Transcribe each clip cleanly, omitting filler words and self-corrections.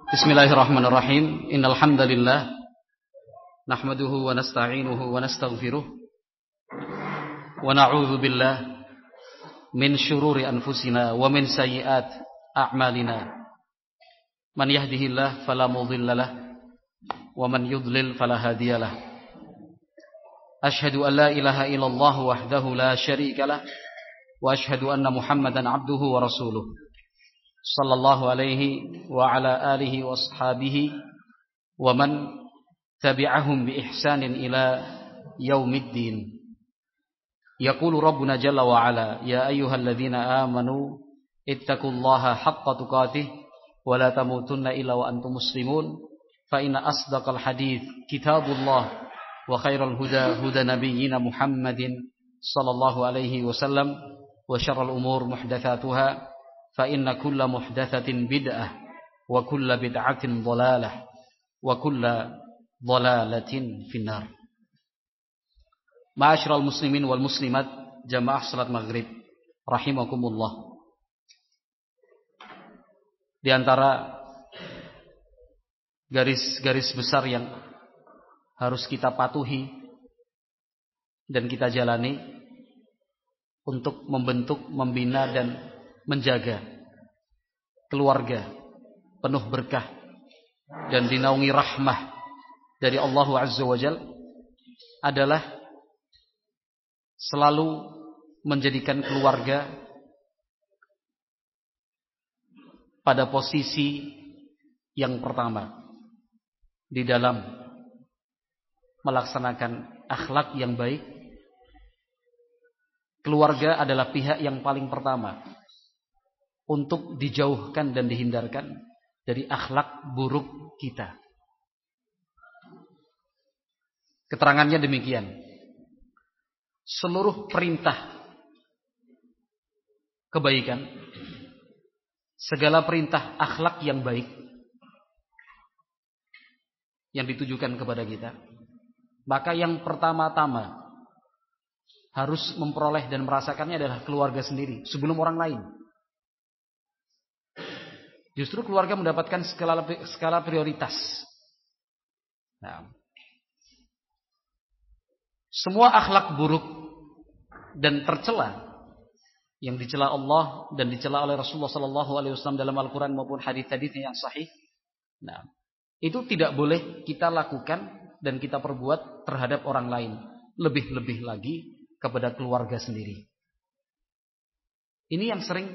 Bismillahirrahmanirrahim. Innal hamdalillah nahmaduhu wa nasta'inuhu wa nastaghfiruh wa na'udzu billah min syururi anfusina wa min sayyiat a'malina. Man yahdihillahu fala mudhillalah wa man yudlil fala hadiyalah. Asyhadu an la ilaha illallah wahdahu la syarikalah wa asyhadu anna Muhammadan 'abduhu wa rasuluh. Sallallahu alaihi wa ala alihi wa ashabihi wa man tabi'ahum bi ihsanin ila yaumiddin. Yaqulu Rabbuna jalla wa ala, ya ayyuhalladzina amanu ittaqullaha haqqa tuqatih wa la tamutunna illa wa antum muslimun. Fa inna asdaqal hadits kitabullah wa khairal huda huda nabiyyina Muhammadin sallallahu alaihi wasallam wa syarrul umur muhdatsatuha fa inna kulla muhdatsatin bid'ah wa kulla bid'atin dhalalah wa kulla dhalalatin finnar. Ma'asyiral muslimin wal muslimat, jamaah salat maghrib rahimakumullah. Di antara garis-garis besar yang harus kita patuhi dan kita jalani untuk membentuk, membina dan menjaga keluarga penuh berkah dan dinaungi rahmah dari Allah Azza wa Jalla adalah selalu menjadikan keluarga pada posisi yang pertama di dalam melaksanakan akhlak yang baik. Keluarga adalah pihak yang paling pertama untuk dijauhkan dan dihindarkan dari akhlak buruk kita. Keterangannya demikian. Seluruh perintah kebaikan, segala perintah akhlak yang baik yang ditujukan kepada kita, maka yang pertama-tama harus memperoleh dan merasakannya adalah keluarga sendiri sebelum orang lain. Justru keluarga mendapatkan skala prioritas. Nah, semua akhlak buruk dan tercela yang dicela Allah dan dicela oleh Rasulullah sallallahu alaihi wasallam dalam Al-Qur'an maupun hadis-hadisnya yang sahih. Nah, itu tidak boleh kita lakukan dan kita perbuat terhadap orang lain, lebih-lebih lagi kepada keluarga sendiri. Ini yang sering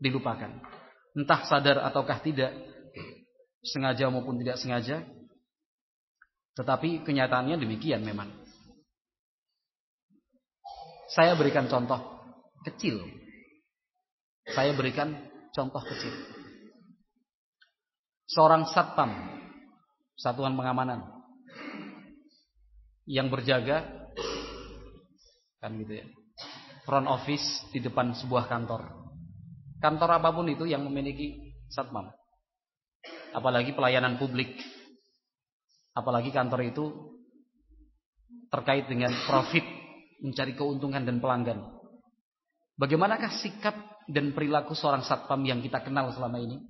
dilupakan. Entah sadar ataukah tidak, sengaja maupun tidak sengaja, tetapi kenyataannya demikian memang. Saya berikan contoh kecil. Seorang satpam, satuan pengamanan, yang berjaga, kan gitu ya, front office di depan sebuah kantor. Kantor apapun itu yang memiliki satpam, apalagi pelayanan publik, apalagi kantor itu terkait dengan profit, mencari keuntungan dan pelanggan. Bagaimanakah sikap dan perilaku seorang satpam yang kita kenal selama ini?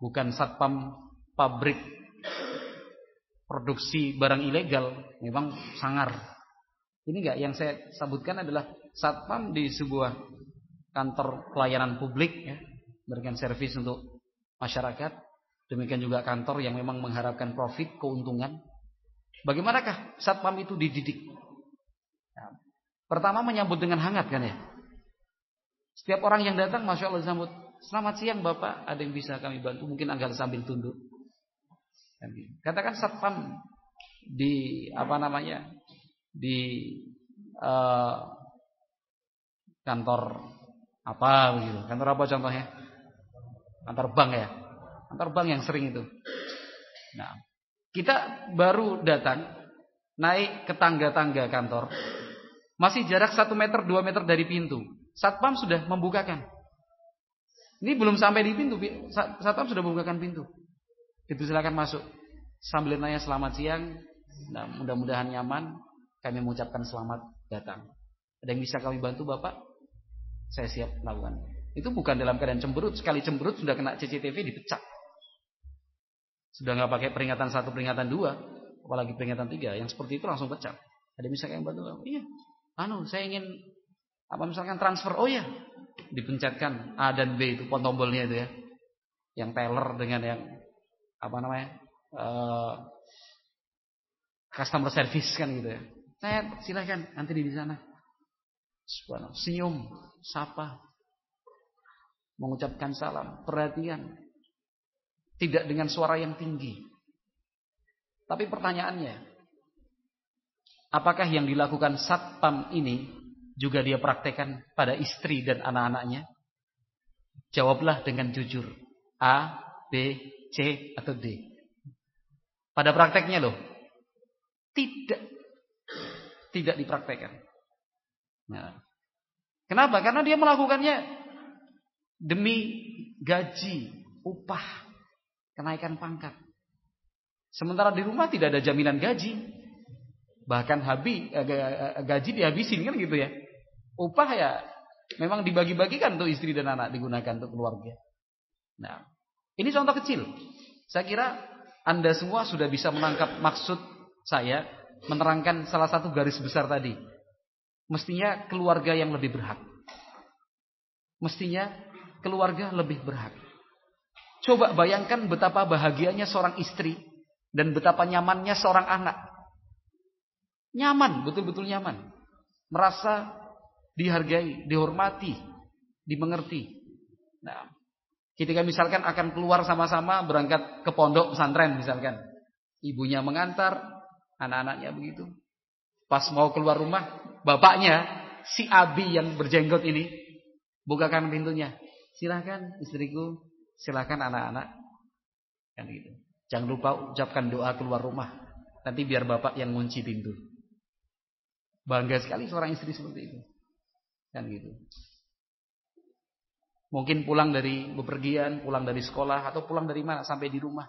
Bukan satpam pabrik produksi barang ilegal, memang sangar. Ini enggak, yang saya sebutkan adalah satpam di sebuah kantor pelayanan publik, ya, memberikan servis untuk masyarakat. Demikian juga kantor yang memang mengharapkan profit, keuntungan. Bagaimanakah satpam itu dididik? Nah, pertama menyambut dengan hangat, kan ya. Setiap orang yang datang, masya Allah disambut. Selamat siang Bapak, ada yang bisa kami bantu? Mungkin agak sambil tunduk. Katakan satpam di di kantor apa begitu? Kantor apa contohnya? Kantor bank ya. Kantor bank yang sering itu. Nah, kita baru datang, naik ke tangga-tangga kantor, masih jarak 1 meter 2 meter dari pintu. Satpam sudah membukakan. Ini belum sampai di pintu, satpam sudah membukakan pintu. Itu silakan masuk. Sambil nanya selamat siang. Nah, mudah-mudahan nyaman. Kami mengucapkan selamat datang. Ada yang bisa kami bantu Bapak? Saya siap melakukan. Itu bukan dalam keadaan cemberut. Sekali cemberut sudah kena CCTV dipecat. Sudah nggak pakai peringatan 1, peringatan 2, apalagi peringatan 3. Yang seperti itu langsung pecah. Ada misalkan yang bantu, iya, saya ingin misalkan transfer, oh ya, dipencetkan A dan B itu tombolnya itu ya, yang teller dengan yang customer service kan gitu ya. Saya silakan nanti di sana. Subhanallah, senyum, sapa, mengucapkan salam, perhatian. Tidak dengan suara yang tinggi. Tapi pertanyaannya, apakah yang dilakukan satpam ini juga dia praktekkan pada istri dan anak-anaknya? Jawablah dengan jujur. A, B, C, atau D. Pada prakteknya loh. Tidak dipraktekkan. Nah. Kenapa? Karena dia melakukannya demi gaji, upah, kenaikan pangkat. Sementara di rumah tidak ada jaminan gaji. Bahkan gaji dihabisin kan gitu ya. Upah ya memang dibagi-bagikan untuk istri dan anak, digunakan untuk keluarga. Nah, ini contoh kecil. Saya kira Anda semua sudah bisa menangkap maksud saya menerangkan salah satu garis besar tadi. Mestinya keluarga yang lebih berhak. Mestinya keluarga lebih berhak. Coba bayangkan betapa bahagianya seorang istri dan betapa nyamannya seorang anak. Nyaman, betul-betul nyaman. Merasa dihargai, dihormati, dimengerti. Nah, ketika misalkan akan keluar sama-sama berangkat ke pondok pesantren misalkan. Ibunya mengantar, anak-anaknya begitu. Pas mau keluar rumah, bapaknya, si Abi yang berjenggot ini, bukakan pintunya. Silakan istriku, silakan anak-anak. Kan gitu. Jangan lupa ucapkan doa keluar rumah. Nanti biar bapak yang ngunci pintu. Bangga sekali seorang istri seperti itu. Kan gitu. Mungkin pulang dari bepergian, pulang dari sekolah, atau pulang dari mana sampai di rumah.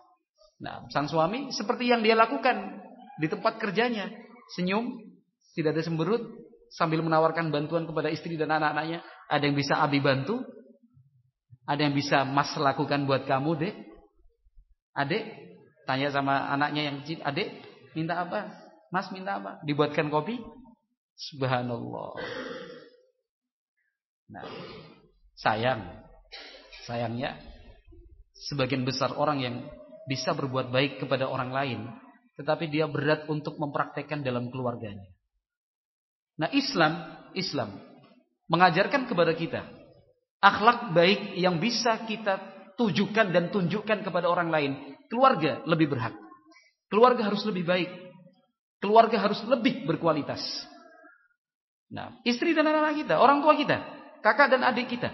Nah, sang suami seperti yang dia lakukan di tempat kerjanya. Senyum, tidak ada semberut, sambil menawarkan bantuan kepada istri dan anak-anaknya. Ada yang bisa Abi bantu, ada yang bisa Mas lakukan buat kamu, Dek. Adek, tanya sama anaknya yang kecil, Adek, minta apa? Mas minta apa? Dibuatkan kopi? Subhanallah. Nah, sayangnya sebagian besar orang yang bisa berbuat baik kepada orang lain, tetapi dia berat untuk mempraktekkan dalam keluarganya. Nah, Islam mengajarkan kepada kita akhlak baik yang bisa kita tujukan dan tunjukkan kepada orang lain. Keluarga lebih berhak. Keluarga harus lebih baik. Keluarga harus lebih berkualitas. Nah, istri dan anak-anak kita, orang tua kita, kakak dan adik kita.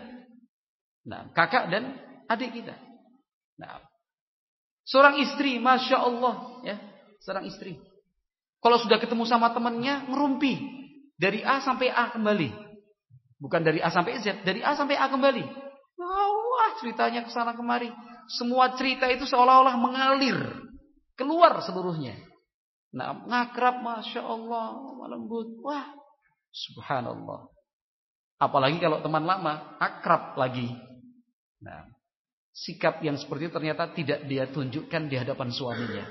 Nah, kakak dan adik kita. Nah, seorang istri, masya Allah, ya, seorang istri. Kalau sudah ketemu sama temannya, ngerumpi dari A sampai A kembali. Bukan dari A sampai Z, dari A sampai A kembali. Wah, ceritanya kesana kemari. Semua cerita itu seolah-olah mengalir keluar seluruhnya. Nah, ngakrab, masya Allah, lembut. Wah, subhanallah. Apalagi kalau teman lama, akrab lagi. Nah, sikap yang seperti itu ternyata tidak dia tunjukkan di hadapan suaminya.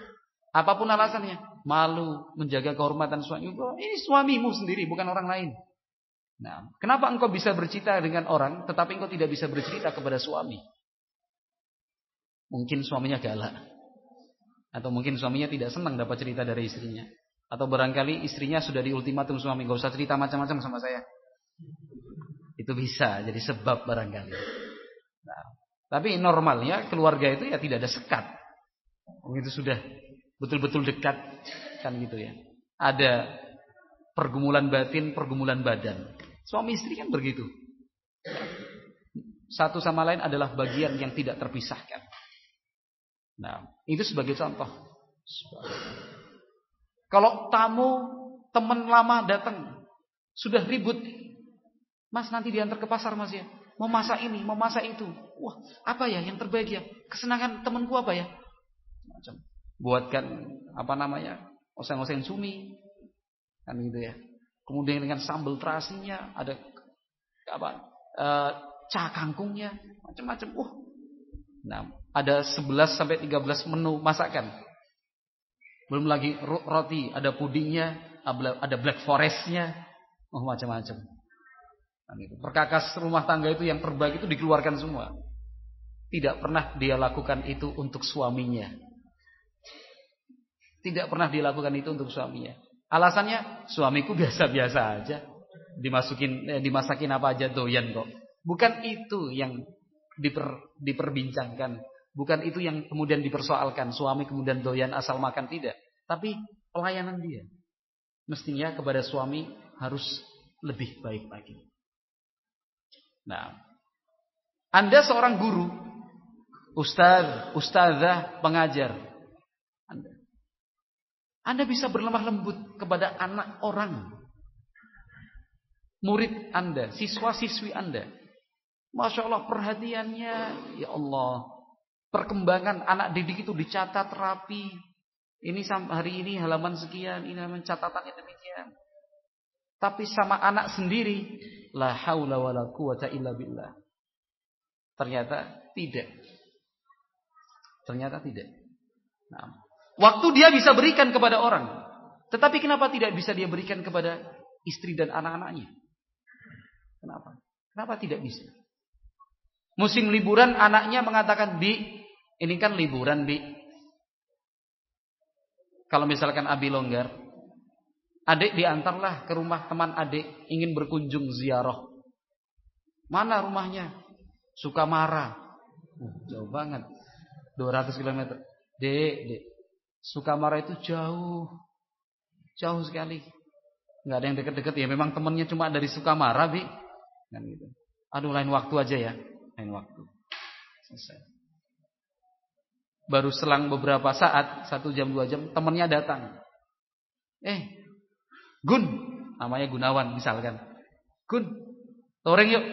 Apapun alasannya, malu, menjaga kehormatan suami. Ini suamimu sendiri, bukan orang lain. Nah, kenapa engkau bisa bercerita dengan orang, tetapi engkau tidak bisa bercerita kepada suami? Mungkin suaminya galak. Atau mungkin suaminya tidak senang dapat cerita dari istrinya. Atau barangkali istrinya sudah di ultimatum suami, gak usah cerita macam-macam sama saya. Itu bisa jadi sebab barangkali. Nah, tapi normalnya keluarga itu ya tidak ada sekat. Itu sudah betul-betul dekat kan gitu ya. Ada pergumulan batin, pergumulan badan. Suami istri kan begitu. Satu sama lain adalah bagian yang tidak terpisahkan. Nah, itu sebagai contoh. Kalau tamu, teman lama datang, sudah ribut. Mas nanti diantar ke pasar mas ya. Mau masak ini, mau masak itu. Wah, apa ya yang terbaik ya? Kesenangan temanku apa ya? Macam buatkan oseng-oseng cumi. Kan gitu ya. Kemudian dengan sambal terasinya, ada cah kangkungnya, macam-macam. Nah, Ada 11 sampai 13 menu masakan. Belum lagi roti, ada pudingnya, ada black forestnya, macam-macam. Perkakas rumah tangga itu yang terbaik itu dikeluarkan semua. Tidak pernah dia lakukan itu untuk suaminya. Tidak pernah dilakukan itu untuk suaminya. Alasannya, suamiku biasa-biasa aja. Dimasakin apa aja doyan kok. Bukan itu yang diperbincangkan. Bukan itu yang kemudian dipersoalkan. Suami kemudian doyan asal makan, tidak. Tapi pelayanan dia. Mestinya kepada suami harus lebih baik lagi. Nah, Anda seorang guru, ustaz, ustazah, pengajar. Anda bisa berlemah lembut kepada anak orang. Murid Anda, siswa-siswi Anda. Masya Allah perhatiannya, ya Allah. Perkembangan anak didik itu dicatat rapi. Ini hari ini halaman sekian, ini halaman catatannya demikian. Tapi sama anak sendiri, la haula wala quwata illa billah. Ternyata tidak. Nah, waktu dia bisa berikan kepada orang, tetapi kenapa tidak bisa dia berikan kepada istri dan anak-anaknya? Kenapa? Kenapa tidak bisa? Musim liburan anaknya mengatakan, "Bi, ini kan liburan, Bi." Kalau misalkan Abi longgar, adik diantarlah ke rumah teman adik, ingin berkunjung ziarah. Mana rumahnya? Sukamara. Jauh banget. 200 km. Dek. Sukamara itu jauh. Jauh sekali. Nggak ada yang deket-deket ya. Memang temennya cuma dari Sukamara, Bi. Kan gitu. Aduh, lain waktu aja ya. Lain waktu. Selesai. Baru selang beberapa saat, 1 jam 2 jam, temennya datang. Gun, namanya Gunawan misalkan. Gun, touring yuk.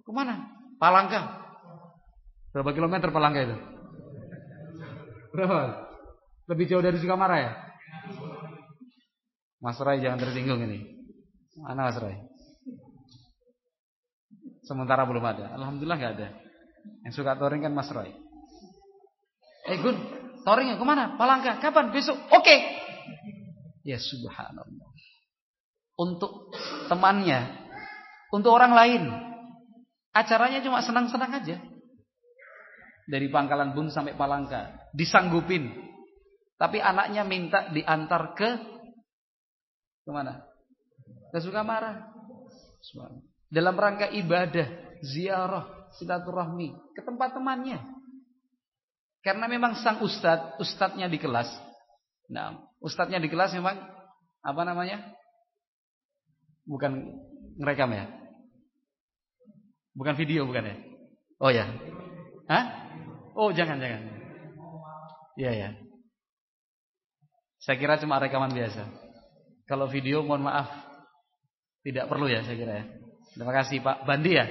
Kemana? Palangka. Berapa kilometer Palangka itu? Berapa? Lebih jauh dari Sukamara ya? Mas Rai jangan tersinggung ini. Mana Mas Rai? Sementara belum ada. Alhamdulillah gak ada. Yang suka touring kan Mas Rai. Gun, touringnya kemana? Palangka. Kapan? Besok. Oke. Ya subhanallah. Untuk temannya, untuk orang lain, acaranya cuma senang-senang aja. Dari Pangkalan Bun sampai Palangka, disanggupin. Tapi anaknya minta diantar kemana? Ke Sukamara. Dalam rangka ibadah, ziarah, silaturahmi ke tempat temannya. Karena memang sang ustadznya di kelas. Nah, ustadznya di kelas memang apa namanya? Bukan ngerekam ya? Bukan video bukan ya? Oh ya. Hah? Oh, jangan. Iya. Saya kira cuma rekaman biasa. Kalau video mohon maaf. Tidak perlu ya saya kira ya. Terima kasih Pak Bandi ya.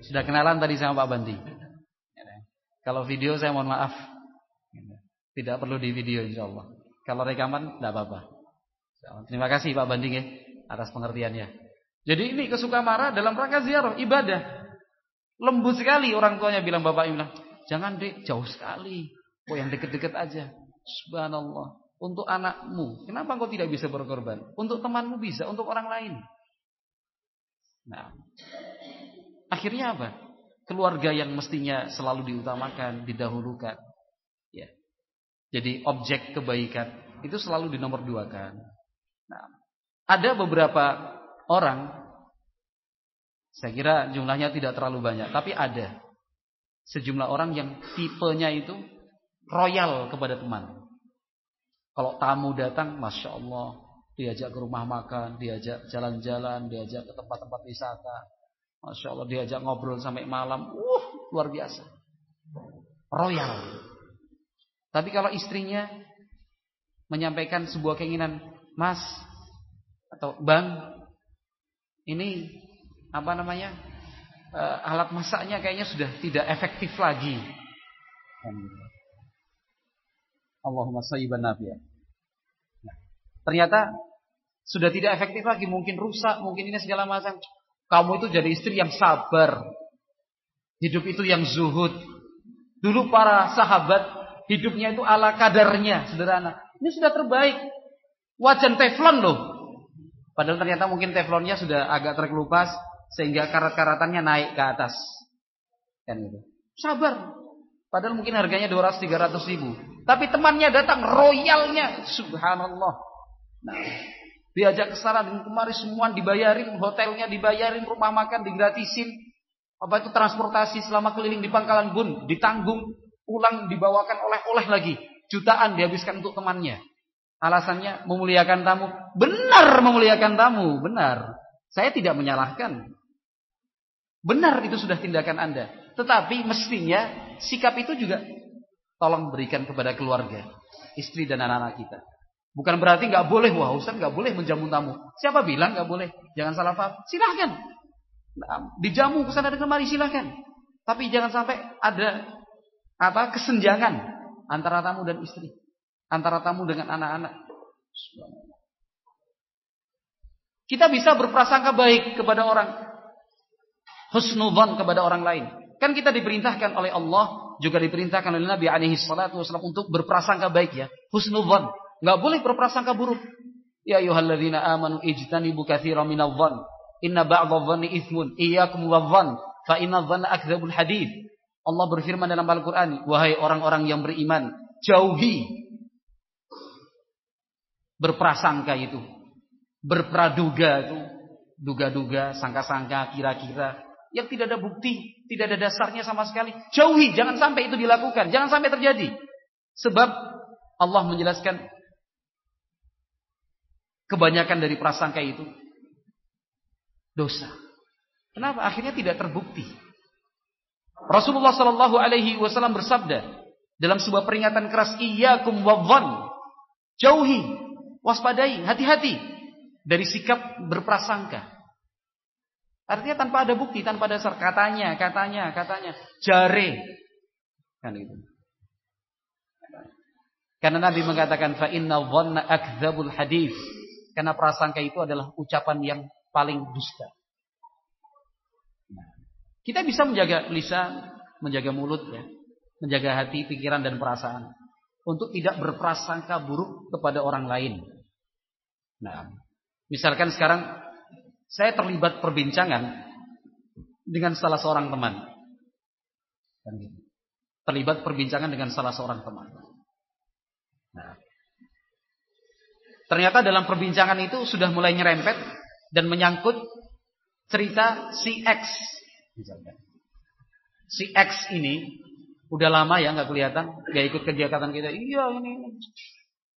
Sudah kenalan tadi sama Pak Bandi. Kalau video saya mohon maaf. Tidak perlu di video insyaallah. Kalau rekaman tidak apa-apa. Terima kasih Pak Bandi ya atas pengertiannya. Jadi ini ke Sukamara dalam rangka ziarah ibadah. Lembut sekali orang tuanya bilang, bapaknya bilang, "Jangan Dek, jauh sekali. Yang deket-deket aja." Subhanallah. Untuk anakmu, kenapa engkau tidak bisa berkorban? Untuk temanmu bisa, untuk orang lain. Nah, akhirnya apa? Keluarga yang mestinya selalu diutamakan, didahulukan, ya. Jadi objek kebaikan itu selalu dinomorduakan. Nah, ada beberapa orang, saya kira jumlahnya tidak terlalu banyak, tapi ada sejumlah orang yang tipenya itu royal kepada teman. Kalau tamu datang, Masya Allah, diajak ke rumah makan, diajak jalan-jalan, diajak ke tempat-tempat wisata. Masya Allah, diajak ngobrol sampai malam. Luar biasa. Royal. Tapi kalau istrinya menyampaikan sebuah keinginan, Mas atau Bang, ini apa namanya, alat masaknya kayaknya sudah tidak efektif lagi. Allahumma shayyiban nafi'an. Ternyata sudah tidak efektif lagi, mungkin rusak, mungkin ini segala macam. Kamu itu jadi istri yang sabar, hidup itu yang zuhud. Dulu para sahabat hidupnya itu ala kadarnya, sederhana. Ini sudah terbaik. Wajan teflon loh. Padahal ternyata mungkin teflonnya sudah agak terkelupas sehingga karat-karatannya naik ke atas. Kan gitu. Sabar. Padahal mungkin harganya 200-300 ribu. Tapi temannya datang, royalnya. Subhanallah. Nah, diajak ke sana dan kemari semua dibayarin, hotelnya dibayarin, rumah makan digratisin. Apa itu transportasi selama keliling di Pangkalan Bun ditanggung, pulang dibawakan oleh-oleh lagi. Jutaan dihabiskan untuk temannya. Alasannya memuliakan tamu. Benar memuliakan tamu, benar. Saya tidak menyalahkan. Benar itu sudah tindakan Anda. Tetapi mestinya sikap itu juga tolong berikan kepada keluarga, istri dan anak-anak kita. Bukan berarti nggak boleh, wah Ustaz nggak boleh menjamu tamu. Siapa bilang nggak boleh? Jangan salah paham. Silahkan. Dijamu kesana dan kemari silahkan. Tapi jangan sampai ada kesenjangan antara tamu dan istri, antara tamu dengan anak-anak. Kita bisa berprasangka baik kepada orang, husnudzan kepada orang lain. Kan kita diperintahkan oleh Allah, juga diperintahkan oleh Nabi alaihi salatu wasallam untuk berprasangka baik ya, husnudzan. Enggak boleh berprasangka buruk. Ya ayyuhalladzina amanu ijtanibu katsiran minadh-dhann. Inna ba'dadh-dhanni itsmun. Iyyakum wadh-dhann, fa inadh-dhanna akdzabul hadits. Allah berfirman dalam Al-Qur'an, wahai orang-orang yang beriman, jauhi berprasangka itu. Berpraduga itu, duga-duga, sangka-sangka, kira-kira yang tidak ada bukti, tidak ada dasarnya sama sekali. Jauhi, jangan sampai itu dilakukan, jangan sampai terjadi. Sebab Allah menjelaskan kebanyakan dari prasangka itu dosa. Kenapa? Akhirnya tidak terbukti. Rasulullah Shallallahu Alaihi Wasallam bersabda dalam sebuah peringatan keras, iyyakum wadh-dhann, jauhi, waspadai, hati-hati dari sikap berprasangka. Artinya tanpa ada bukti, tanpa dasar, katanya, jare, kan itu. Karena Nabi mengatakan fa inna dhanna akdzabul hadits. Karena prasangka itu adalah ucapan yang paling dusta. Kita bisa menjaga lisan, menjaga mulut ya, menjaga hati, pikiran dan perasaan untuk tidak berprasangka buruk kepada orang lain. Nah, misalkan sekarang saya terlibat perbincangan dengan salah seorang teman. Terlibat perbincangan dengan salah seorang teman. Nah, ternyata dalam perbincangan itu sudah mulai nyerempet dan menyangkut cerita si X. Misalkan. Si X ini udah lama ya nggak kelihatan, nggak ikut kegiatan kita. Iya ini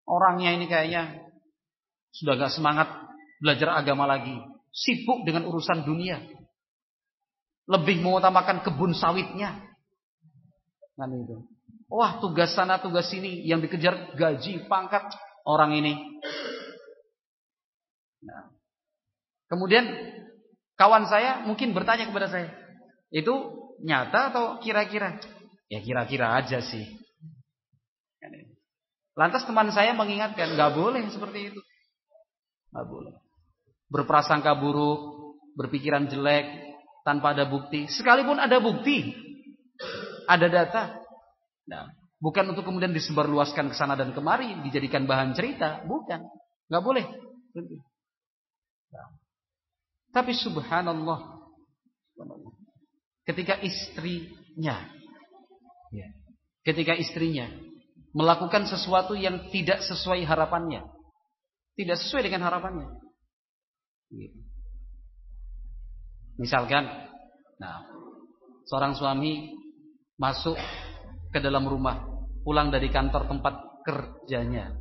orangnya ini kayaknya sudah nggak semangat belajar agama lagi, sibuk dengan urusan dunia, lebih mengutamakan kebun sawitnya. Kan itu. Wah, tugas sana tugas sini yang dikejar gaji, pangkat orang ini. Nah, kemudian kawan saya mungkin bertanya kepada saya, itu nyata atau kira-kira? Ya kira-kira aja sih. Lantas teman saya mengingatkan, nggak boleh seperti itu, nggak boleh. Berprasangka buruk, berpikiran jelek tanpa ada bukti. Sekalipun ada bukti, ada data. Nah, bukan untuk kemudian disebarluaskan ke sana dan kemari, dijadikan bahan cerita, bukan. Nggak boleh. Nah. Tapi subhanallah, ketika istrinya melakukan sesuatu yang tidak sesuai harapannya, tidak sesuai dengan harapannya. Misalkan, nah, seorang suami masuk ke dalam rumah, pulang dari kantor tempat kerjanya,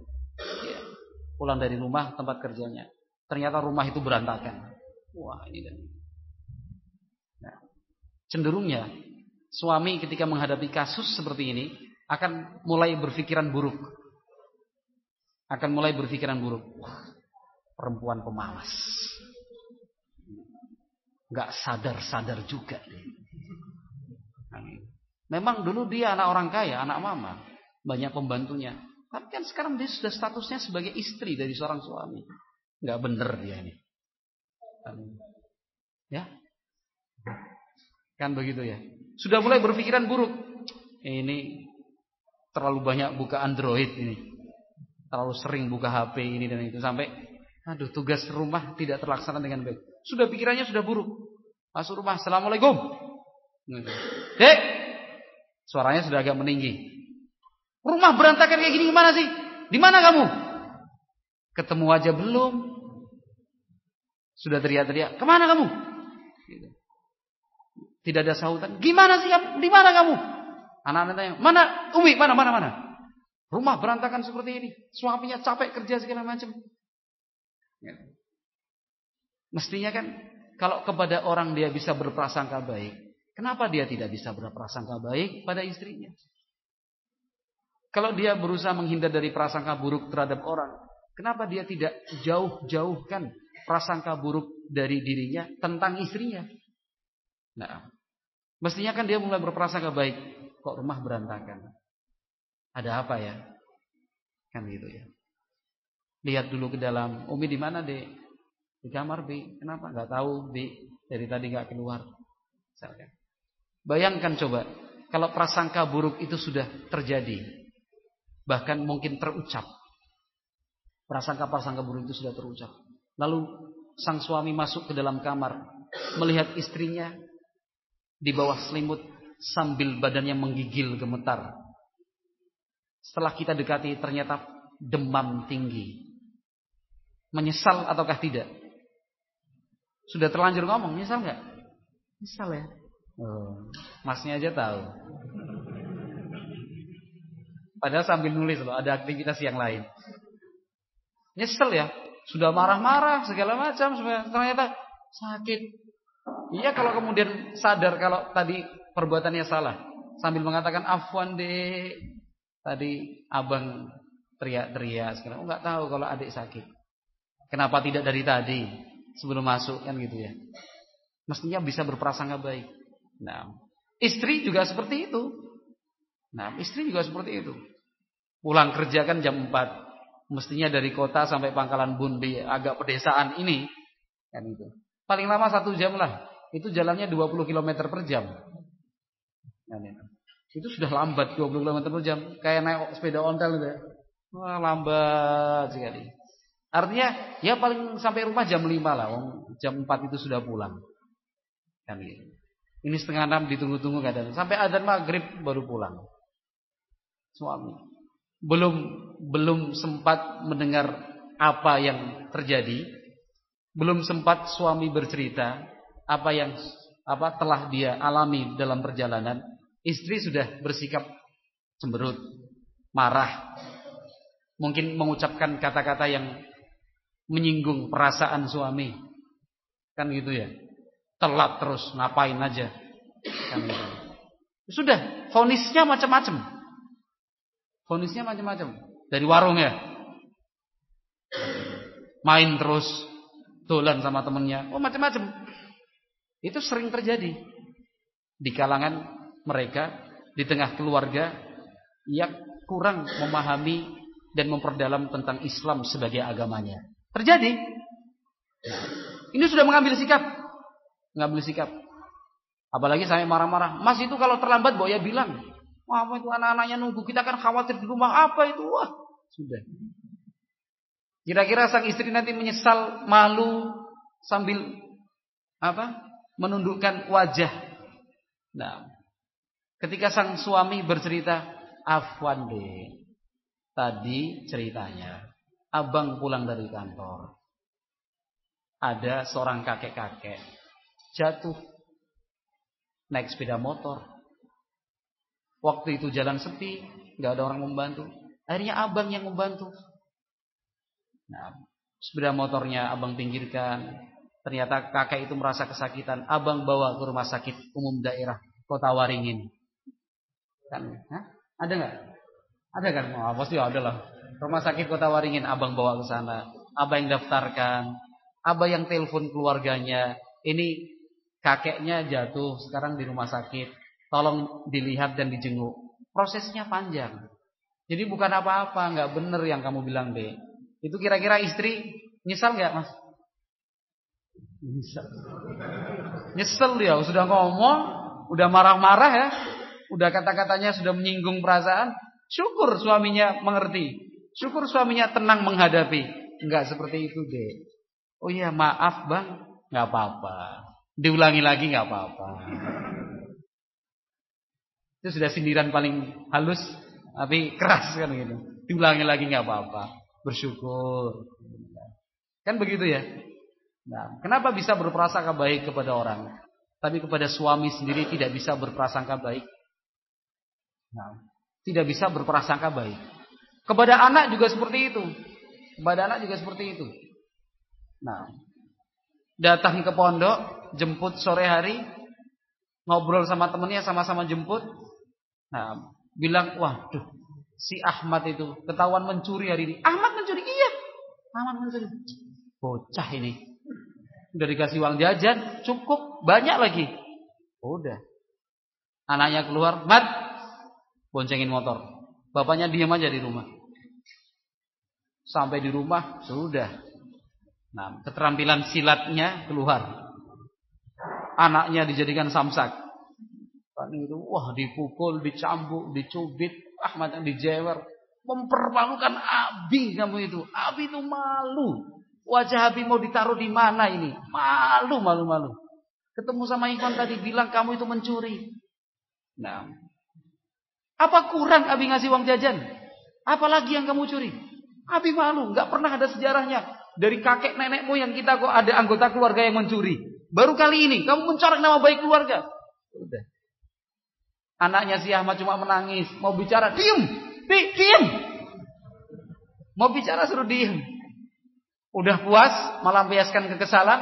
pulang dari rumah tempat kerjanya, ternyata rumah itu berantakan. Wah, ini dan nah, cenderungnya suami ketika menghadapi kasus seperti ini akan mulai berpikiran buruk. Wah, perempuan pemalas. Gak sadar-sadar juga. Memang dulu dia anak orang kaya, anak mama, banyak pembantunya. Tapi kan sekarang dia sudah statusnya sebagai istri dari seorang suami. Gak bener dia ini. Ya, kan begitu ya. Sudah mulai berpikiran buruk. ini terlalu banyak buka Android ini. Terlalu sering buka HP ini dan itu sampai tugas rumah tidak terlaksana dengan baik. Sudah pikirannya sudah buruk. Masuk rumah, Assalamualaikum. Dek, suaranya sudah agak meninggi. Rumah berantakan kayak gini gimana sih? Di mana kamu? Ketemu aja belum. Sudah teriak-teriak, kemana kamu? Tidak ada sahutan. Gimana sih? Di mana kamu? Anak-anak tanya, mana? Umi, mana? Rumah berantakan seperti ini. Suaminya capek kerja segala macam. Ya. Mestinya kan kalau kepada orang dia bisa berprasangka baik, kenapa dia tidak bisa berprasangka baik pada istrinya? Kalau dia berusaha menghindar dari prasangka buruk terhadap orang, kenapa dia tidak jauh-jauhkan prasangka buruk dari dirinya tentang istrinya? Nah, mestinya kan dia mulai berprasangka baik. Kok rumah berantakan? Ada apa ya? Kan gitu ya. Lihat dulu ke dalam. Umi di mana, Dek? Di kamar, Bi. Kenapa? Enggak tahu, Bi. Dari tadi enggak keluar. Misalkan. Bayangkan coba, kalau prasangka buruk itu sudah terjadi, bahkan mungkin terucap. Prasangka buruk itu sudah terucap. Lalu sang suami masuk ke dalam kamar, melihat istrinya di bawah selimut sambil badannya menggigil gemetar. Setelah kita dekati ternyata demam tinggi. Menyesal ataukah tidak? Sudah terlanjur ngomong, menyesal enggak? Menyesal ya. Masnya aja tahu. Padahal sambil nulis loh, ada aktivitas yang lain. Nyesel ya. Sudah marah-marah segala macam, ternyata sakit. Iya, kalau kemudian sadar kalau tadi perbuatannya salah, sambil mengatakan afwan dek, tadi abang teriak-teriak sekarang enggak tahu kalau adik sakit. Kenapa tidak dari tadi sebelum masuk kan gitu ya. Mestinya bisa berprasangka baik. Nah, istri juga seperti itu. Pulang kerja kan jam 4. Mestinya dari kota sampai Pangkalan Bun di agak pedesaan ini kan itu. Paling lama 1 jam lah. Itu jalannya 20 km per jam. Itu sudah lambat 20 km per jam. Kayak naik sepeda ontel gitu ya. Wah, lambat sekali. Artinya ya paling sampai rumah jam 5 lah. Jam 4 itu sudah pulang. Kan gitu. Ini 5:30 ditunggu-tunggu kadang. Sampai azan maghrib baru pulang. Suami belum sempat mendengar apa yang terjadi. Belum sempat suami bercerita apa yang telah dia alami dalam perjalanan. Istri sudah bersikap cemberut, marah. Mungkin mengucapkan kata-kata yang menyinggung perasaan suami. Kan gitu ya. Telat terus, ngapain aja. Kan gitu. Sudah, vonisnya macam-macam. Dari warung ya. Main terus, dolan sama temennya. Macam-macam. Itu sering terjadi di kalangan mereka, di tengah keluarga yang kurang memahami dan memperdalam tentang Islam sebagai agamanya. Terjadi. Ini sudah mengambil sikap. Apalagi saya marah-marah. Mas itu kalau terlambat Boya bilang, wah, apa itu anak-anaknya nunggu, kita kan khawatir di rumah, apa itu? Wah, sudah. Kira-kira sang istri nanti menyesal, malu sambil menundukkan wajah. Nah, ketika sang suami bercerita, afwan deh. Tadi ceritanya, abang pulang dari kantor. Ada seorang kakek-kakek jatuh naik sepeda motor. Waktu itu jalan sepi, nggak ada orang membantu. Akhirnya abang yang membantu. Nah, sepeda motornya abang pinggirkan. Ternyata kakek itu merasa kesakitan. Abang bawa ke rumah sakit umum daerah Kota Waringin. Kan? Ada nggak? Ada kan? Pasti ada lah. Rumah sakit Kota Waringin abang bawa ke sana. Abang yang daftarkan. Abang yang telepon keluarganya. Ini kakeknya jatuh sekarang di rumah sakit. Tolong dilihat dan dijenguk. Prosesnya panjang. Jadi bukan apa-apa, nggak bener yang kamu bilang deh. Itu kira-kira istri nyesal nggak, Mas? Nyesel dia, sudah ngomong, udah marah-marah ya. udah kata-katanya sudah menyinggung perasaan, syukur suaminya mengerti. Syukur suaminya tenang menghadapi. Enggak seperti itu, Dek. Oh iya, maaf, Bang. Enggak apa-apa. Diulangi lagi enggak apa-apa. Itu sudah sindiran paling halus, tapi keras kan gitu. Diulangi lagi enggak apa-apa. Bersyukur. Kan begitu ya? Nah, kenapa bisa berprasangka baik kepada orang, tapi kepada suami sendiri tidak bisa berprasangka baik? Nah, tidak bisa berprasangka baik. Kepada anak juga seperti itu. Kepada anak juga seperti itu. Nah, datang ke pondok, jemput sore hari, ngobrol sama temennya, sama-sama jemput. Nah, bilang, waduh, si Ahmad itu ketahuan mencuri hari ini. Ahmad mencuri? Iya, Ahmad mencuri. Bocah ini. Udah dikasih uang jajan, cukup, banyak lagi. Udah. Anaknya keluar, Mat, boncengin motor. Bapaknya diam aja di rumah. Sampai di rumah, sudah. Nah, keterampilan silatnya keluar. Anaknya dijadikan samsak. Kan itu, wah, dipukul, dicambuk, dicubit, Ahmad yang dijewer. Mempermalukan Abi kamu itu. Abi itu malu. Wajah Abi mau ditaruh di mana ini? Malu. Ketemu sama Ikhwan tadi bilang kamu itu mencuri. Nah, apa kurang Abi ngasih uang jajan? Apalagi yang kamu curi? Abi malu, nggak pernah ada sejarahnya. Dari kakek nenek moyang kita kok ada anggota keluarga yang mencuri. Baru kali ini kamu mencoreng nama baik keluarga. Udah. Anaknya si Ahmad cuma menangis, mau bicara, diem. Mau bicara suruh diem. Udah puas, melampiaskan kekesalan.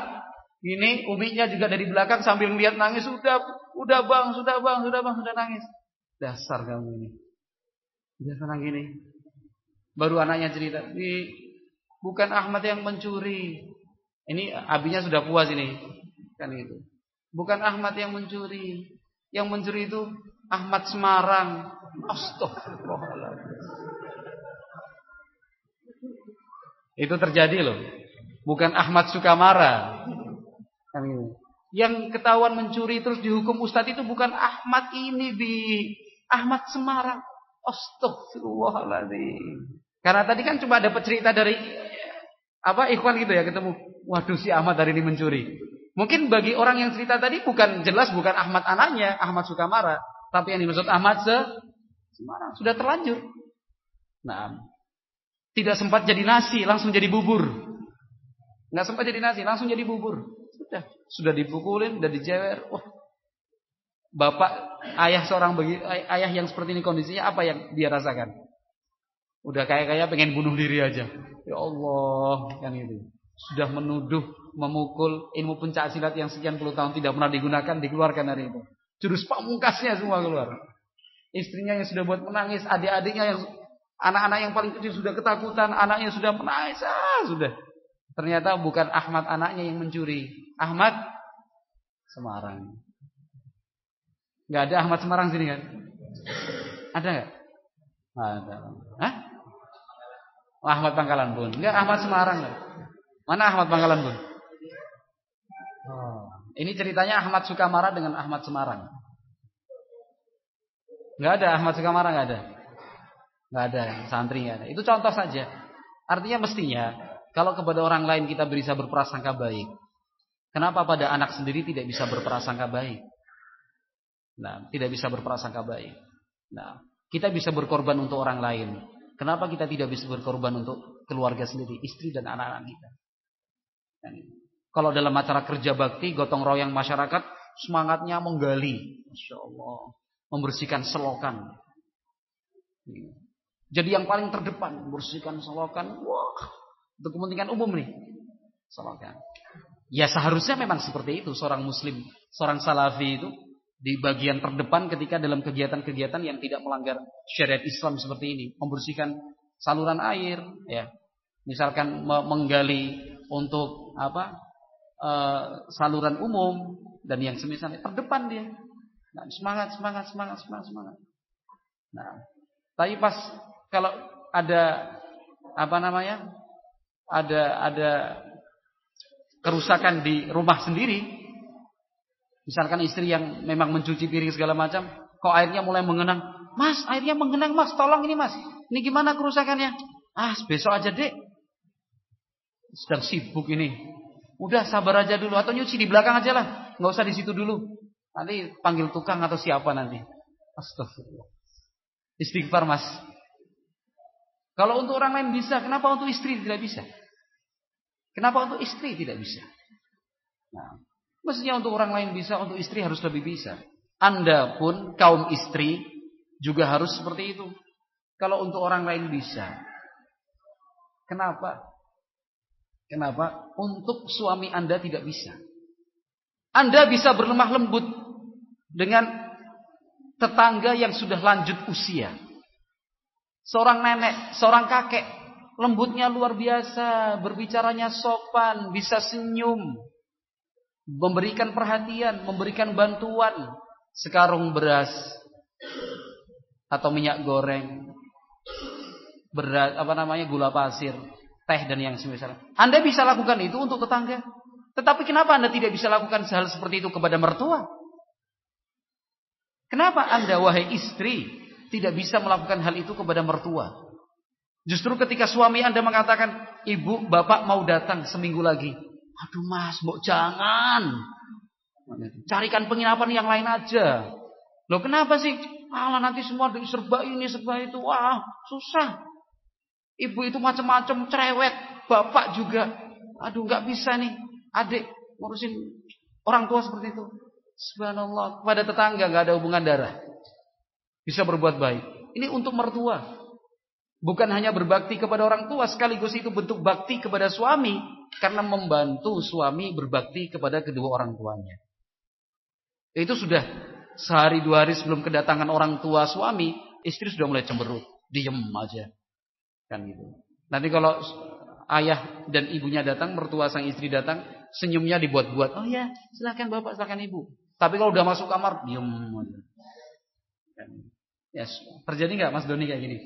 Ini uminya juga dari belakang sambil melihat nangis. Udah bang, sudah nangis. Dasar kamu ini. Udah tenang gini. Baru anaknya cerita, bukan Ahmad yang mencuri. Ini abinya sudah puas ini. Kan itu. Bukan Ahmad yang mencuri. Yang mencuri itu Ahmad Semarang. Astagfirullahaladzim. Itu terjadi loh. Bukan Ahmad Sukamara. Kan itu. Yang ketahuan mencuri terus dihukum Ustadz itu bukan Ahmad ini, Ahmad Semarang. Astagfirullahaladzim. Karena tadi kan cuma dapat cerita dari Ikhwan gitu ya, ketemu. Waduh, si Ahmad hari ini mencuri. Mungkin bagi orang yang cerita tadi bukan Ahmad anaknya, Ahmad Sukamara, tapi yang dimaksud Ahmad Semarang. Sudah terlanjur. Nah, tidak sempat jadi nasi, langsung jadi bubur. Enggak sempat jadi nasi, langsung jadi bubur. Sudah dipukulin, sudah dijewer. Wah. Bapak, ayah yang seperti ini kondisinya, apa yang dia rasakan? Udah kayak pengen bunuh diri aja. Ya Allah, kan itu. Sudah menuduh, memukul ilmu pencak silat yang sekian puluh tahun tidak pernah digunakan, dikeluarkan hari itu. Jurus pamungkasnya semua keluar. Istrinya yang sudah buat menangis, adik-adiknya yang anak-anak yang paling kecil sudah ketakutan, anaknya sudah menangis, sudah. Ternyata bukan Ahmad anaknya yang mencuri. Ahmad Semarang. Enggak ada Ahmad Semarang sini kan? Ada enggak? Ada. Hah? Ahmad Pangkalan Bun. Enggak, Ahmad Semarang. Mana Ahmad Pangkalan Bun? Ini ceritanya Ahmad Sukamara dengan Ahmad Semarang. Enggak ada Ahmad Sukamara, enggak ada. Enggak ada, santri enggak ada. Itu contoh saja. Artinya mestinya kalau kepada orang lain kita bisa berprasangka baik. Kenapa pada anak sendiri tidak bisa berprasangka baik? Nah, tidak bisa berprasangka baik. Nah, kita bisa berkorban untuk orang lain. Kenapa kita tidak bisa berkorban untuk keluarga sendiri, istri dan anak-anak kita? Dan kalau dalam acara kerja bakti, gotong royong masyarakat, semangatnya menggali, Masya Allah, membersihkan selokan. Jadi yang paling terdepan, membersihkan selokan, wah, untuk kepentingan umum nih, selokan. Ya seharusnya memang seperti itu, seorang muslim, seorang salafi itu di bagian terdepan ketika dalam kegiatan-kegiatan yang tidak melanggar syariat Islam seperti ini, membersihkan saluran air, ya, misalkan menggali untuk saluran umum dan yang semisalnya, terdepan dia. Nah, semangat. Nah, tapi pas kalau ada ada kerusakan di rumah sendiri, misalkan istri yang memang mencuci piring segala macam, kok airnya mulai mengenang. Mas, airnya mengenang mas, tolong ini mas. Ini gimana kerusakannya? Besok aja dek. Sedang sibuk ini. Udah sabar aja dulu. Atau nyuci di belakang aja lah. Nggak usah di situ dulu. Nanti panggil tukang atau siapa nanti. Astagfirullah. Istighfar mas. Kalau untuk orang lain bisa, kenapa untuk istri tidak bisa? Kenapa untuk istri tidak bisa? Nah, mestinya untuk orang lain bisa, untuk istri harus lebih bisa. Anda pun kaum istri juga harus seperti itu. Kalau untuk orang lain bisa. Kenapa? Kenapa? Untuk suami Anda tidak bisa. Anda bisa berlemah lembut dengan tetangga yang sudah lanjut usia. Seorang nenek, seorang kakek, lembutnya luar biasa, berbicaranya sopan, bisa senyum, memberikan perhatian, memberikan bantuan, sekarung beras atau minyak goreng, beras, gula pasir, teh dan yang semisal. Anda bisa lakukan itu untuk tetangga. Tetapi kenapa Anda tidak bisa lakukan hal seperti itu kepada mertua? Kenapa Anda, wahai istri, tidak bisa melakukan hal itu kepada mertua? Justru ketika suami Anda mengatakan, ibu, bapak mau datang seminggu lagi. Aduh mas, jangan. Carikan penginapan yang lain aja. Loh kenapa sih? Nanti semua serba ini, serba itu. Wah, susah. Ibu itu macam-macam, cerewet. Bapak juga. Aduh, nggak bisa nih. Adik ngurusin orang tua seperti itu. Subhanallah. Kepada tetangga nggak ada hubungan darah. Bisa berbuat baik. Ini untuk mertua. Bukan hanya berbakti kepada orang tua, sekaligus itu bentuk bakti kepada suami. Karena membantu suami berbakti kepada kedua orang tuanya. Itu sudah sehari dua hari sebelum kedatangan orang tua suami, istri sudah mulai cemberut. Diem aja. Kan gitu. Nanti kalau ayah dan ibunya datang, mertua sang istri datang, senyumnya dibuat-buat. Oh ya, silakan bapak, silakan ibu. Tapi kalau udah masuk kamar, diem aja. Yes. Terjadi nggak Mas Doni kayak gini?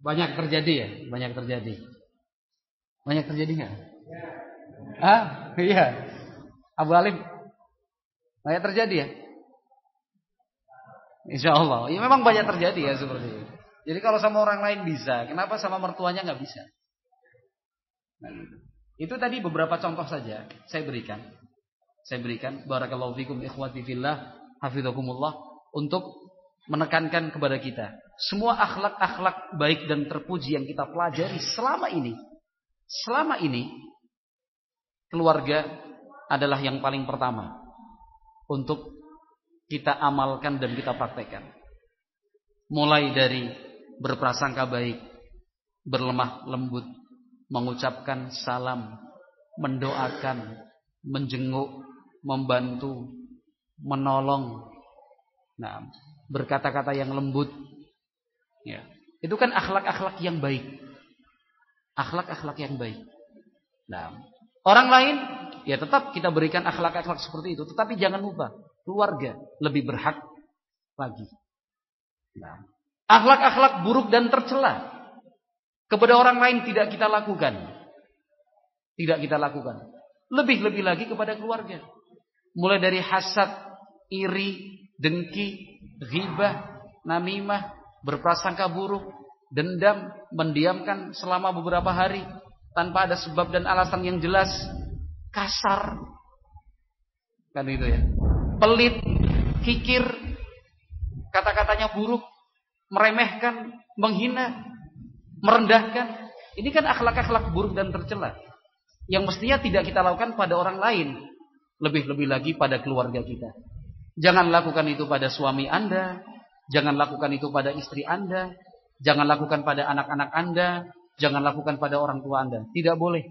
Banyak terjadi ya? Banyak terjadi. Banyak terjadi nggak? Iya. Abu Alim. Banyak terjadi ya? Insya Allah. Ya memang banyak terjadi ya seperti itu. Jadi kalau sama orang lain bisa, kenapa sama mertuanya nggak bisa? Nah, itu tadi beberapa contoh saja saya berikan. Barakallahu fikum ikhwati fillah, hafizakumullah, untuk menekankan kepada kita semua akhlak-akhlak baik dan terpuji yang kita pelajari selama ini keluarga adalah yang paling pertama untuk kita amalkan dan kita praktekkan. Mulai dari berprasangka baik, berlemah lembut, mengucapkan salam, mendoakan, menjenguk, membantu, menolong, berkata-kata yang lembut. Ya. Itu kan akhlak-akhlak yang baik. Akhlak-akhlak yang baik. Orang lain ya tetap kita berikan akhlak-akhlak seperti itu, tetapi jangan lupa keluarga lebih berhak lagi. Akhlak-akhlak buruk dan tercela kepada orang lain tidak kita lakukan. Tidak kita lakukan. Lebih-lebih lagi kepada keluarga. Mulai dari hasad, iri, dengki, ghibah, namimah, berprasangka buruk, dendam, mendiamkan selama beberapa hari tanpa ada sebab dan alasan yang jelas, kasar, kan itu ya, pelit, kikir, kata-katanya buruk, meremehkan, menghina, merendahkan. Ini kan akhlak-akhlak buruk dan tercela yang mestinya tidak kita lakukan pada orang lain, lebih-lebih lagi pada keluarga kita. Jangan lakukan itu pada suami Anda, jangan lakukan itu pada istri Anda, jangan lakukan pada anak-anak Anda, jangan lakukan pada orang tua Anda. Tidak boleh.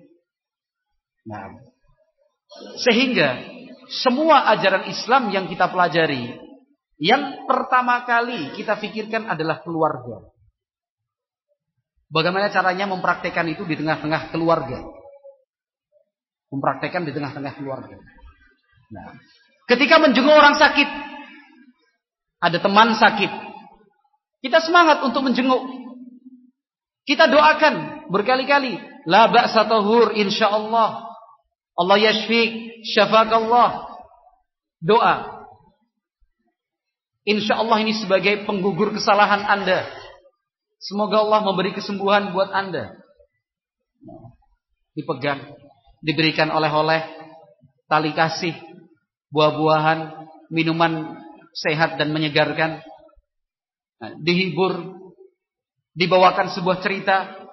Sehingga semua ajaran Islam yang kita pelajari, yang pertama kali kita pikirkan adalah keluarga. Bagaimana caranya mempraktekkan itu di tengah-tengah keluarga? Mempraktekkan di tengah-tengah keluarga. Ketika menjenguk orang sakit, ada teman sakit, kita semangat untuk menjenguk. Kita doakan berkali-kali, la ba'sa tahur insyaallah, Allah yashfik, syafakallah. Doa. Insya Allah ini sebagai penggugur kesalahan Anda. Semoga Allah memberi kesembuhan buat Anda. Dipegang, diberikan oleh-oleh, tali kasih, buah-buahan, minuman sehat dan menyegarkan. Dihibur, dibawakan sebuah cerita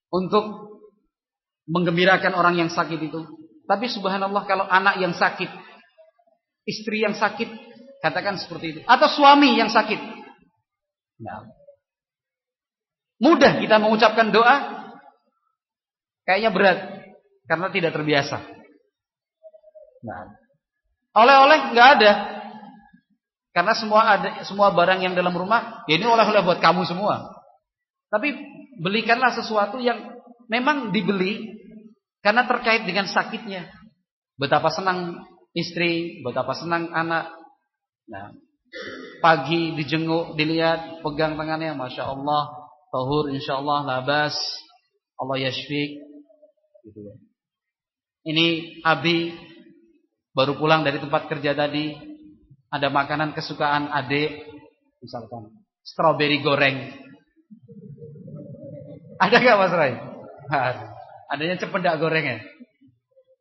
untuk menggembirakan orang yang sakit itu. Tapi subhanallah, kalau anak yang sakit, istri yang sakit, katakan seperti itu, atau suami yang sakit, mudah kita mengucapkan doa, kayaknya berat karena tidak terbiasa. Oleh-oleh nggak ada, karena semua barang yang dalam rumah, ya ini oleh-oleh buat kamu semua. Tapi belikanlah sesuatu yang memang dibeli karena terkait dengan sakitnya. Betapa senang istri, betapa senang anak. Pagi dijenguk, dilihat, pegang tangannya, masya Allah, tahur, insya Allah, labas, Allah yashfik. Gitu ya. Ini Abi baru pulang dari tempat kerja tadi, ada makanan kesukaan adik, misalkan strawberry goreng. Ada gak Mas Rai? Adanya cempedak gorengnya.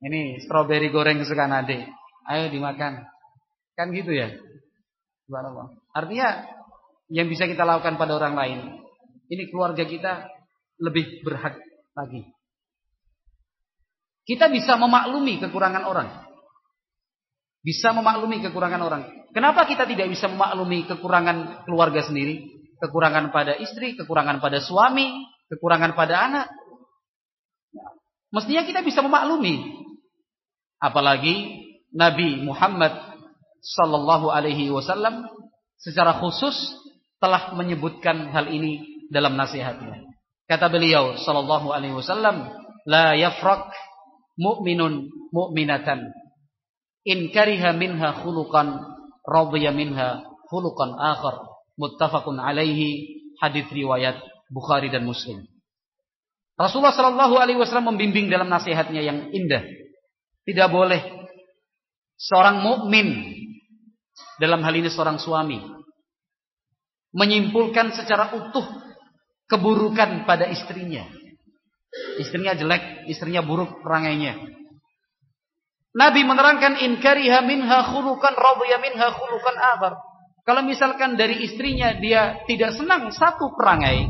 Ini strawberry goreng kesukaan adik, ayo dimakan. Kan gitu ya. Artinya yang bisa kita lakukan pada orang lain, ini keluarga kita lebih berhak lagi. Kita bisa memaklumi kekurangan orang. Bisa memaklumi kekurangan orang. Kenapa kita tidak bisa memaklumi kekurangan keluarga sendiri? Kekurangan pada istri, kekurangan pada suami, kekurangan pada anak. Mestinya kita bisa memaklumi. Apalagi Nabi Muhammad sallallahu alaihi wasallam secara khusus telah menyebutkan hal ini dalam nasihatnya. Kata beliau sallallahu alaihi wasallam, la yafraq mu'minun mu'minatan in kariha minha khuluqan radiya minha khuluqan akhar. Muttafaqun alaihi, hadits riwayat Bukhari dan Muslim. Rasulullah sallallahu alaihi wasallam membimbing dalam nasihatnya yang indah. Tidak boleh seorang mukmin, dalam hal ini seorang suami, menyimpulkan secara utuh keburukan pada istrinya. Istrinya jelek, istrinya buruk perangainya. Nabi menerangkan in kariha minha khuluqan radiya minha khuluqan akhar. Kalau misalkan dari istrinya dia tidak senang satu perangai,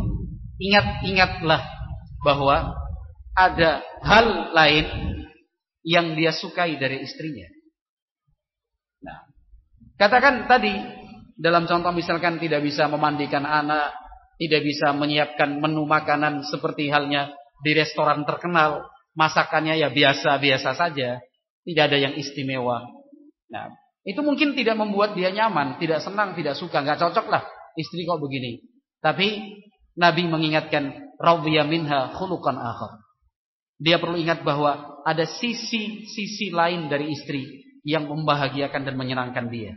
ingatlah bahwa ada hal lain yang dia sukai dari istrinya. Nah, katakan tadi dalam contoh misalkan tidak bisa memandikan anak, tidak bisa menyiapkan menu makanan seperti halnya di restoran terkenal, masakannya ya biasa-biasa saja, tidak ada yang istimewa. Nah, itu mungkin tidak membuat dia nyaman, tidak senang, tidak suka, nggak cocok lah istri kok begini. Tapi Nabi mengingatkan radhiya minha khuluqan akhar. Dia perlu ingat bahwa ada sisi lain dari istri yang membahagiakan dan menyenangkan dia.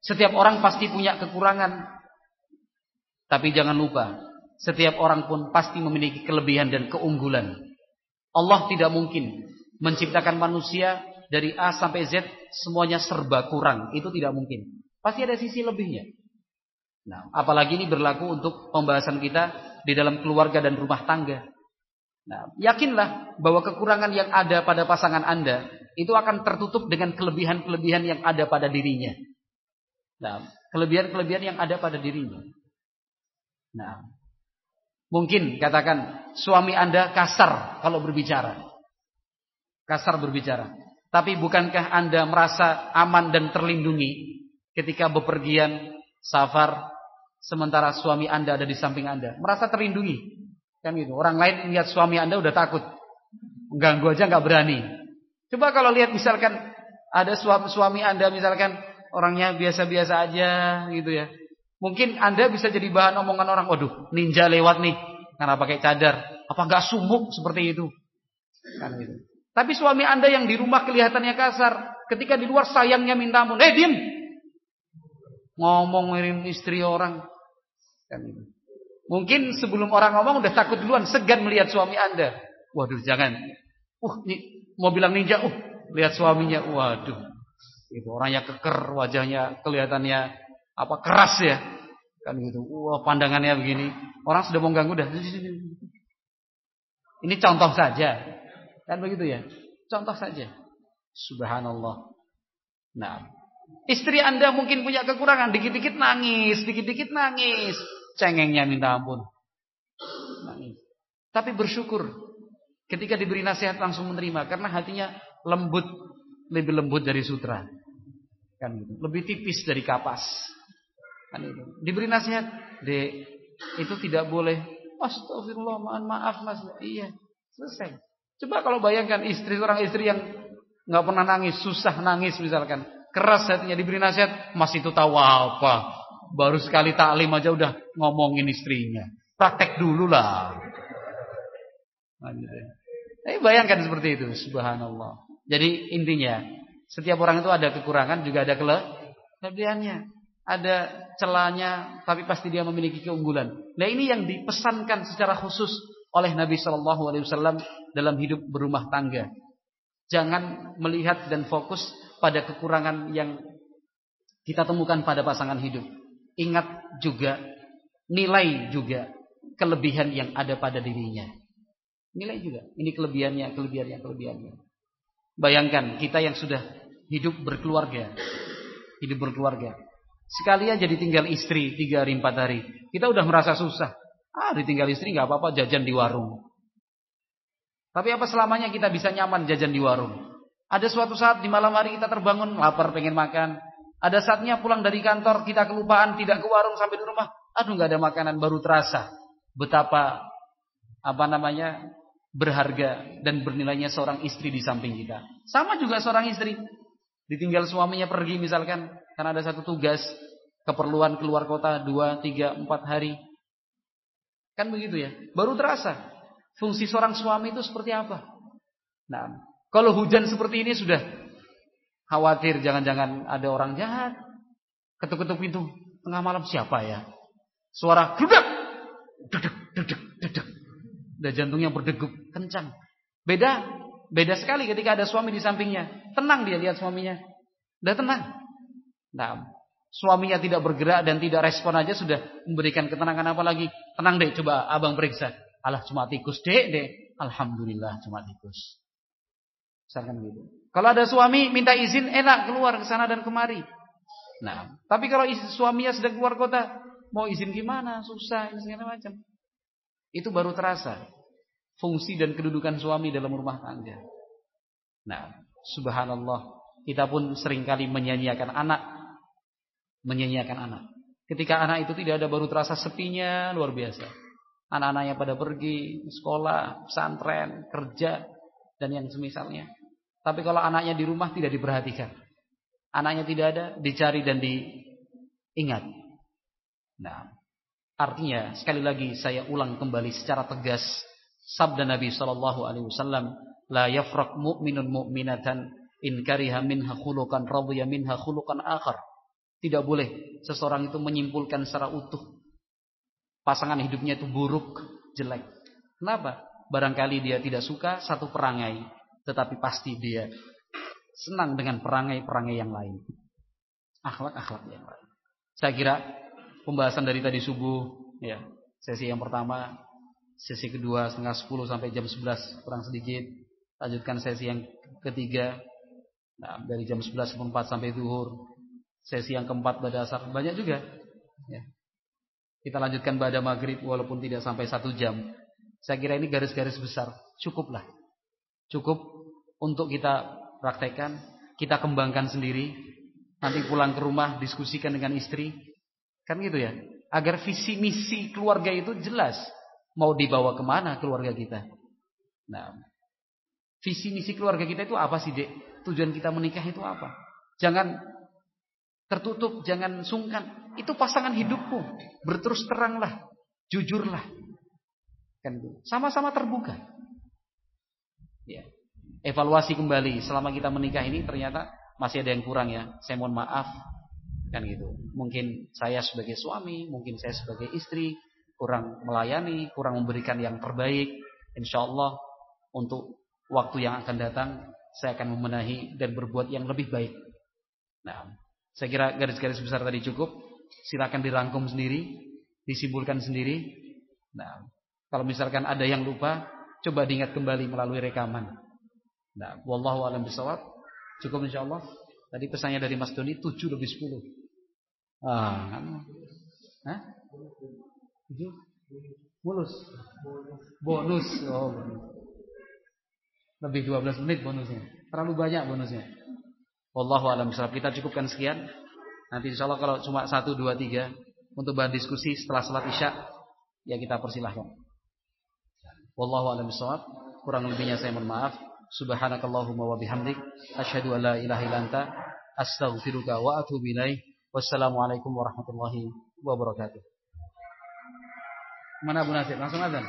Setiap orang pasti punya kekurangan, tapi jangan lupa, setiap orang pun pasti memiliki kelebihan dan keunggulan. Allah tidak mungkin menciptakan manusia dari A sampai Z semuanya serba kurang. Itu tidak mungkin. Pasti ada sisi lebihnya. Nah, apalagi ini berlaku untuk pembahasan kita di dalam keluarga dan rumah tangga. Nah, yakinlah bahwa kekurangan yang ada pada pasangan Anda itu akan tertutup dengan kelebihan-kelebihan yang ada pada dirinya. Nah, kelebihan-kelebihan yang ada pada dirinya. Nah, mungkin katakan suami Anda kasar kalau berbicara. Kasar berbicara. Tapi bukankah Anda merasa aman dan terlindungi ketika bepergian, safar, sementara suami Anda ada di samping Anda? Merasa terlindungi. Kan gitu. Orang lain lihat suami Anda udah takut. Mengganggu aja nggak berani. Coba kalau lihat misalkan ada suami Anda misalkan orangnya biasa-biasa aja gitu ya. Mungkin Anda bisa jadi bahan omongan orang. Waduh, ninja lewat nih karena pakai cadar. Apa nggak sumuk seperti itu? Kan gitu. Tapi suami Anda yang di rumah kelihatannya kasar, ketika di luar sayangnya minta ampun. Diem. Ngomong mirin istri orang. Kan gitu. Mungkin sebelum orang ngomong udah takut duluan, segan melihat suami Anda. Waduh, jangan. Ini mau bilang ninja, lihat suaminya. Waduh. Itu orang yang keker, wajahnya kelihatannya keras ya. Kan gitu. Wah, pandangannya begini. Orang sudah mau ganggu dah. Ini contoh saja. Kan begitu ya? Contoh saja. Subhanallah. Nah, istri Anda mungkin punya kekurangan, dikit-dikit nangis, dikit-dikit nangis. Cengengnya minta ampun. Nangis. Tapi bersyukur ketika diberi nasihat langsung menerima karena hatinya lembut, lebih lembut dari sutra. Kan gitu. Lebih tipis dari kapas. Kan itu. Diberi nasihat, "Dek, itu tidak boleh." Astagfirullah, maaf Mas. Iya, selesai. Coba kalau bayangkan seorang istri yang enggak pernah nangis, susah nangis misalkan, keras hatinya, diberi nasihat, Mas itu tahu apa? Baru sekali taklim aja udah ngomongin istrinya. Praktek dulu lah. Bayangkan seperti itu, subhanallah. Jadi intinya, setiap orang itu ada kekurangan, juga ada kelebihannya. Ada celahnya, tapi pasti dia memiliki keunggulan. Nah, ini yang dipesankan secara khusus oleh Nabi Shallallahu Alaihi Wasallam dalam hidup berumah tangga. Jangan melihat dan fokus pada kekurangan yang kita temukan pada pasangan hidup. Ingat juga, nilai juga kelebihan yang ada pada dirinya. Nilai juga, ini kelebihannya. Bayangkan kita yang sudah hidup berkeluarga. Sekalian jadi tinggal istri 3 hari 4 hari. Kita udah merasa susah. Ditinggal istri gak apa-apa, jajan di warung. Tapi apa selamanya kita bisa nyaman jajan di warung? Ada suatu saat di malam hari kita terbangun, lapar pengen makan. Ada saatnya pulang dari kantor kita kelupaan, tidak ke warung sampai di rumah. Gak ada makanan, baru terasa betapa berharga dan bernilainya seorang istri di samping kita. Sama juga seorang istri ditinggal suaminya pergi misalkan karena ada satu tugas, keperluan keluar kota 2, 3, 4 hari. Kan begitu ya. Baru terasa fungsi seorang suami itu seperti apa. Nah, kalau hujan seperti ini sudah khawatir jangan-jangan ada orang jahat. Ketuk-ketuk pintu tengah malam, siapa ya? Suara gludak. Dedek, dedek, dedek. Dan jantungnya berdegup kencang. Beda sekali ketika ada suami di sampingnya. Tenang dia lihat suaminya. Udah tenang. Nah, suaminya tidak bergerak dan tidak respon aja sudah memberikan ketenangan, apalagi tenang deh, coba abang periksa. Alah cuma tikus dek. Alhamdulillah cuma tikus. Misalkan gitu. Kalau ada suami minta izin, enak keluar ke sana dan kemari. Nah, tapi kalau suaminya sedang keluar kota, mau izin gimana? Susah, ini segala macam. Itu baru terasa fungsi dan kedudukan suami dalam rumah tangga. Nah, subhanallah, kita pun seringkali menyanyiakan anak. Ketika anak itu tidak ada, baru terasa sepinya luar biasa. Anak-anaknya pada pergi sekolah, pesantren, kerja, dan yang semisalnya. Tapi kalau anaknya di rumah tidak diperhatikan, anaknya tidak ada, dicari dan diingat. Nah, artinya sekali lagi saya ulang kembali secara tegas sabda Nabi sallallahu alaihi wasallam, la yafraq mu'minun mu'minatan in kariha minha khuluqan radiya minha khuluqan akhar. Tidak boleh seseorang itu menyimpulkan secara utuh pasangan hidupnya itu buruk, jelek. Kenapa? Barangkali dia tidak suka satu perangai, tetapi pasti dia senang dengan perangai-perangai yang lain, akhlak-akhlak yang lain. Saya kira pembahasan dari tadi subuh, ya, sesi yang pertama, sesi kedua 9:30 sampai jam 11 kurang sedikit. Lanjutkan sesi yang ketiga, dari jam 11:04 sampai zuhur. Sesi yang keempat pada asar, banyak juga. Ya. Kita lanjutkan pada maghrib walaupun tidak sampai 1 jam. Saya kira ini garis-garis besar, cukuplah. Cukup untuk kita praktekkan, kita kembangkan sendiri. Nanti pulang ke rumah diskusikan dengan istri. Kan gitu ya. Agar visi misi keluarga itu jelas. Mau dibawa kemana keluarga kita. Nah, visi misi keluarga kita itu apa sih, Dek? Tujuan kita menikah itu apa? Jangan tertutup, jangan sungkan. Itu pasangan hidupku. Berterus teranglah, jujurlah. Kan gitu. Sama-sama terbuka. Ya. Evaluasi kembali selama kita menikah ini ternyata masih ada yang kurang ya. Saya mohon maaf. Kan gitu. Mungkin saya sebagai suami, mungkin saya sebagai istri kurang melayani, kurang memberikan yang terbaik. Insyaallah untuk waktu yang akan datang saya akan membenahi dan berbuat yang lebih baik. Nah, saya kira garis-garis besar tadi cukup. Silakan dirangkum sendiri, disimpulkan sendiri. Nah, kalau misalkan ada yang lupa, coba diingat kembali melalui rekaman. Nah, wallahu a'lam bishawab. Cukup insyaallah. Tadi pesannya dari Mas Doni 7 lebih 10. Kan. Hah? 7? Bonus. Bonus. Oh, bonus. Lebih 12 menit bonusnya. Terlalu banyak bonusnya. Wallahu a'lam bishawab. Kita cukupkan sekian. Nanti insyaallah kalau cuma 1 2 3 untuk bahan diskusi setelah salat Isya, ya kita persilahkan. Wallahu a'lam bishawab. Kurang lebihnya saya mohon maaf. Subhanakallahumma wa bihamdik asyhadu an la ilaha illa anta astaghfiruka wa atubu ilaik. Wassalamualaikum warahmatullahi wabarakatuh. Mana Abu Nasir? Langsung azan.